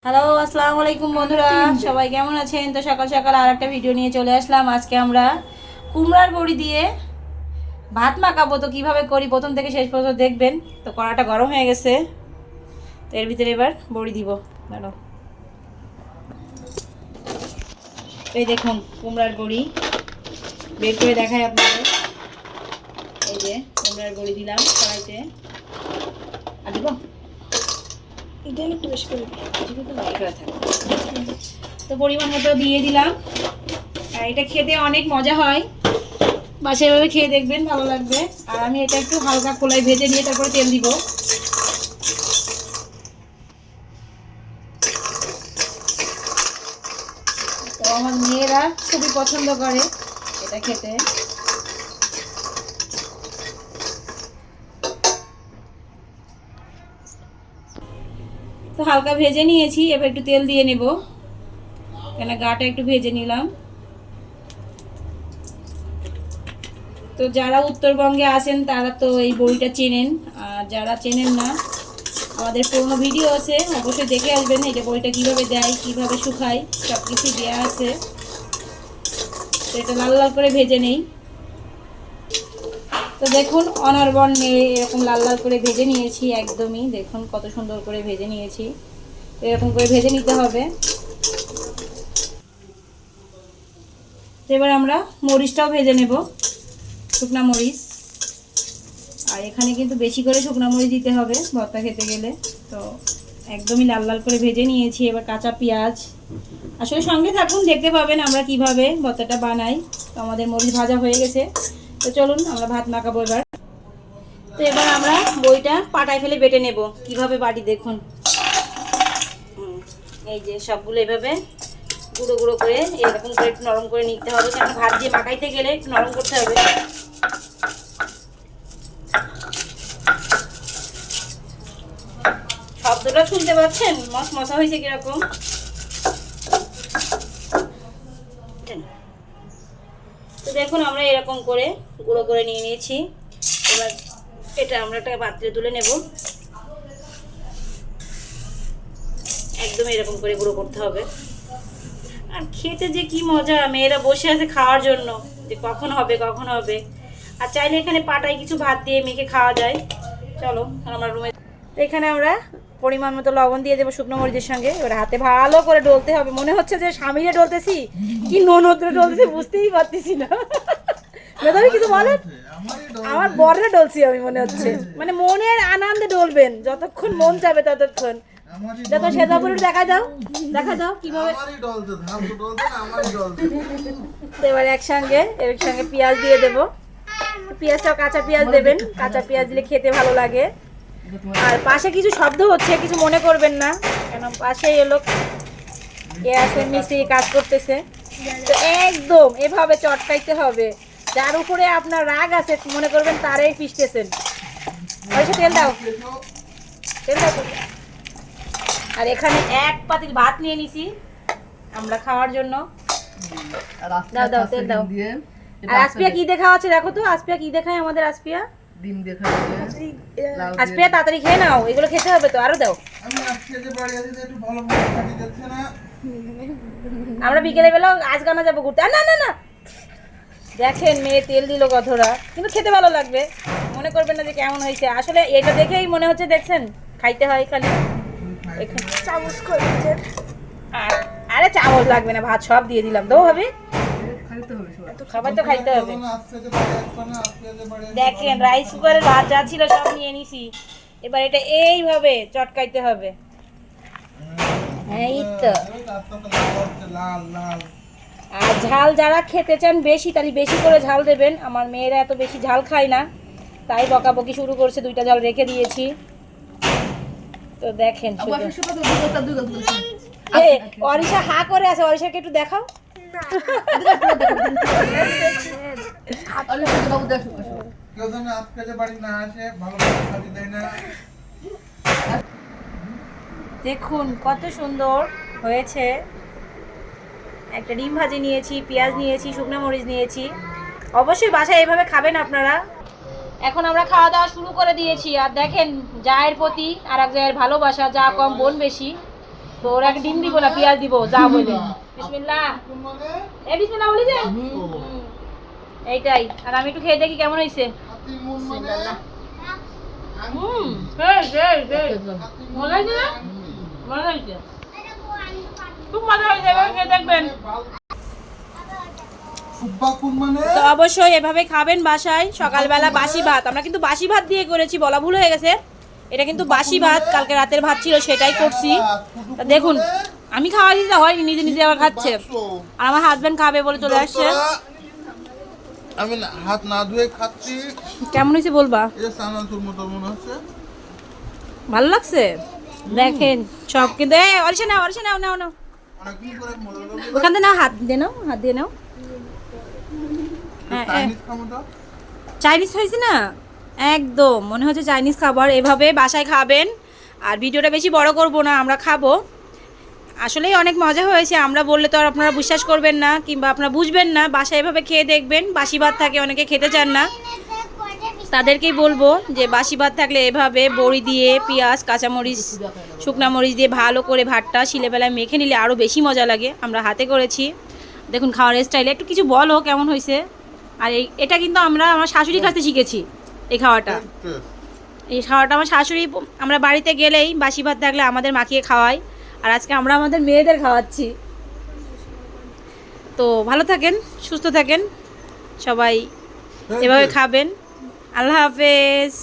Hello, আসসালামু আলাইকুম বন্ধুরা, সবাই কেমন আছেন? তো সকাল সকাল আর একটা ভিডিও নিয়ে চলে আসলাম। আজকে আমরা কুমড়ার বড়ি দিয়ে ভাত মাখাবো। তো কীভাবে করি প্রথম থেকে শেষ পর্যন্ত দেখবেন। তো কড়াটা গরম হয়ে গেছে, তো এর ভিতরে এবার বড়ি দিব। দাঁড়াও, এই দেখুন কুমড়ার বড়ি বের করে দেখাই আপনাদের। এই যে কুমড়ার বড়ি দিলাম কড়াইতে। আর দিব তো পরিমাণ মতো দিয়ে দিলাম। আর এটা খেতে অনেক মজা হয়, বাসায় এভাবে খেয়ে দেখবেন, ভালো লাগবে। আর আমি এটা একটু হালকা খোলায় ভেজে নিয়ে তারপরে তেল দিব। তো আমার মেয়েরা খুবই পছন্দ করে এটা খেতে। তো হালকা ভেজে নিয়েছি, এবার একটু তেল দিয়ে নেব, কেন গাটা একটু ভেজে নিলাম। তো যারা উত্তরবঙ্গে আছেন তারা তো এই বড়িটা চেনেন, আর যারা চেনেন না আমাদের পুরোনো ভিডিও আছে, অবশ্যই দেখে আসবেন। এই যে বড়িটা কীভাবে দেয়, কীভাবে শুকায়, সব কিছুই দেওয়া আছে। তো এটা লাল লাল করে ভেজে নেই। তো দেখুন অনর্বণ এরকম লাল লাল করে ভেজে নিয়েছি, একদমই দেখুন কত সুন্দর করে ভেজে নিয়েছি। তো এরকম করে ভেজে নিতে হবে। তো এবার আমরা মরিচটাও ভেজে নেব, শুকনা মরিচ। আর এখানে কিন্তু বেশি করে শুকনা মরিচ দিতে হবে ভর্তা খেতে গেলে। তো একদমই লাল লাল করে ভেজে নিয়েছি। এবার কাঁচা পেঁয়াজ, আসলে সঙ্গে থাকুন, দেখতে পাবেন আমরা কিভাবে ভর্তাটা বানাই। তো আমাদের মরিচ ভাজা হয়ে গেছে, তো চলুন আমরা ভাত মাখাবো এবার। তো এবার আমরা বড়িটা পাটায় ফেলে বেটে নেব। কিভাবে বাটি দেখুন, এই যে সবগুলো এভাবে গুঁড়ো গুঁড়ো করে এরকম করে একটু নরম করে নিতে হবে, কারণ ভাত দিয়ে মাখাইতে গেলে একটু নরম করতে হবে। শব্দটা শুনতে পাচ্ছেন মশ মশা হয়েছে কিরকম। তো দেখুন আমরা এরকম করে গুঁড়ো করে নিয়ে নিয়েছি। এবার এটা আমরা একটা পাত্রে তুলে নেব। একদম এরকম করে গুঁড়ো করতে হবে। আর খেতে যে কি মজা, মেয়েরা বসে আছে খাওয়ার জন্য যে কখন হবে কখন হবে। আর চাইলে এখানে পাটায় কিছু ভাত দিয়ে মেখে খাওয়া যায়। চলো আমার রুমে। তো এখানে আমরা পরিমাণ মতো লবণ দিয়ে দেবো শুকনো মরিচের সঙ্গে। এবার হাতে ভালো করে ডলতে হবে, মনে হচ্ছে যে স্বামীরে ডলতেছি কি ননদরে ডলতেছি বুঝতেই পারতেছি না। মেধাবী কিছু বলেন? আমার বররে ডলছি আমি, মনে হচ্ছে মানে মনের আনন্দে ডলবেন, যতক্ষণ মন যাবে ততক্ষণ। দেখো সেজাপুরে দেখা দাও কিভাবে। এবার এর সঙ্গে পেঁয়াজ দিয়ে দেবো। পেঁয়াজটাও কাঁচা পেঁয়াজ দেবেন, কাঁচা পেঁয়াজ দিলে খেতে ভালো লাগে। আর পাশে কিছু শব্দ হচ্ছে, কিছু মনে করবেন না, কেন পাশে এলো আছে মিস্ত্রি কাজ করতেছে। তো একদম এভাবে চটকাইতে হবে, যার উপরে আপনার রাগ আছে মনে করবেন তারাই পিষতেছেন। তেল দাও, তেল দাও। আর এখানে এক পাতিল ভাত নিয়ে নিছি আমরা খাওয়ার জন্য। দাও দাও তেল দাও। আর আসপিয়া কি দেখা আছে দেখো তো, আসপিয়া কি দেখায় আমাদের? আসপিয়া ডিম দেখা আছে। আসপিয়া তাড়াতাড়ি খেয়ে নাও, এগুলো খেতে হবে তো, আরো দাও। আমি আজকে যে বাড়ি আসি একটু ভালো মতো খাটি যাচ্ছে না। আমরা বিকেলে বেলা আজ গানা যাবো ঘুরতে। না না না, দেখেন মেয়ে তেল দিল কতটা, কিন্তু খেতে ভালো লাগবে, মনে করবেন না যে কেমন হয়েছে। আসলে এটা দেখেই মনে হচ্ছে দেখছেন খাইতে হয় খালি। চামচ করে আরে চামচ লাগবে না, ভাত সব দিয়ে দিলাম তো হবে, সবাই তো খাইতে হবে। দেখেন রাইস কুকারে ভাত যা ছিল সব নিয়ে নিছি। এবার এটা এইভাবে চটকাইতে হবে। এই তো। আর ঝাল যারা খেতে চান বেশি, তাহলে বেশি করে ঝাল দেবেন। আমার মেয়েরা এত বেশি ঝাল খায় না, তাই বকাবকি শুরু করছে, 2টা ঝাল রেখে দিয়েছি। তো দেখেন অরিশা হা করে আছে, অরিশাকে একটু দেখাও। দেখুন কত সুন্দর হয়েছে। একটা ডিম ভাজি নিয়েছি, পেঁয়াজ নিয়েছি, শুকনো মরিচ নিয়েছি। অবশ্যই বাসায় এইভাবে খাবেন আপনারা। এখন আমরা খাওয়া দাওয়া শুরু করে দিয়েছি। আর দেখেন জায়ের প্রতি আর এক জায়ের ভালোবাসা, যা কম বোন বেশি। তো ওরা ডিম দিব না পেঁয়াজ দিব যা বলে বিসমিল্লাহ এই বিসমিল্লাহ বলি যে এইটাই আর আমি একটু খেয়ে দেখি কেমন হয়েছে বিসমিল্লাহ মজা হয়েছে না মজা হয়েছে খুব মজা হয়েছে এবার খেয়ে দেখবেন তো অবশ্যই এভাবে খাবেন বাসায় সকালবেলা বাসি ভাত আমরা কিন্তু বাসি ভাত দিয়ে করেছি বলা ভুল হয়ে গেছে এটা কিন্তু বাসি ভাত কালকে রাতের ভাত ছিল সেটাই করছি তা দেখুন আমি খাওয়া দিতে হয় নিজে নিজে আবার খাচ্ছে আর আমার হাজবেন্ড খাবে বলে চলে আসছে আমি হাত না ধুয়ে খাচ্ছি কেমন হয়েছে বলবা এই সানাতুর মতো মনে হচ্ছে ভালো লাগছে দেখেন সব কিন্তু এই অরিশা নাও নাও অনেকদিন করে মজা লাগে ওখান থেকে নাও হাত দিয়ে নাও হ্যাঁ চাইনিজ খামোটা চাইনিজ হয়েছে না একদম মনে হচ্ছে চাইনিজ খাবার এভাবে বাসায় খাবেন আর ভিডিওটা বেশি বড় করব না আমরা খাবো আসলেই অনেক মজা হয়েছে আমরা বললে তো আর আপনারা বিশ্বাস করবেন না কিংবা আপনারা বুঝবেন না বাসায় এভাবে খেয়ে দেখবেন বাসি ভাত থাকে অনেকে খেতে চান না তাদেরকেই বলবো যে বাসি ভাত থাকলে এভাবে বড়ি দিয়ে পেঁয়াজ কাঁচামরিচ শুকনা মরিচ দিয়ে ভালো করে ভাতটা শিলেবেলায় মেখে নিলে আরও বেশি মজা লাগে আমরা হাতে করেছি দেখুন খাওয়ার স্টাইলে একটু কিছু বলো কেমন হয়েছে আর এটা কিন্তু আমরা আমার শাশুড়ির কাছে শিখেছি এই খাওয়াটা আমার শাশুড়ি আমরা বাড়িতে গেলেই বাসি ভাত থাকলে আমাদের মাখিয়ে খাওয়াই আর আজকে আমরা আমাদের মেয়েদের খাওয়াচ্ছি তো ভালো থাকেন সুস্থ থাকেন সবাই এভাবে খাবেন আল্লাহ হাফেজ